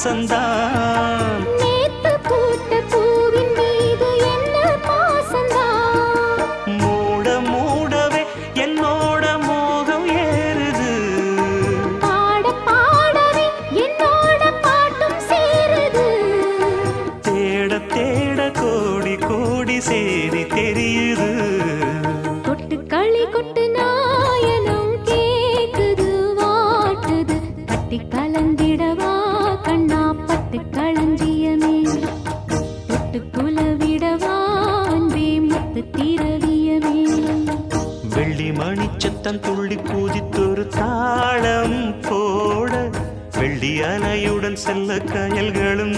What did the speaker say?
வாசந்தான். நேத்து பூத்த பூவின் மீது என்ன பாசந்தான். மூட மூடவே என்னோட மோகம் ஏறுது. பாட பாடவே என்னோட பாட்டும் சேருது. தேட தேட கோடி கோடி சேரி தெரியுது. கொட்டு களி கொட்டு நாயனம் கேக்குது வாட்டுது. கட்டி கலந்திடவா கண்ணா பட்டு களஞ்சியமே. தொட்டு குலவிடவா அன்பே முத்து திரவியமே. வெள்ளி மணிச்சத்தம் துள்ளி பூஜித்தொரு தாளம் போட வெள்ளி அலையுடன் செல்ல கயல்களும்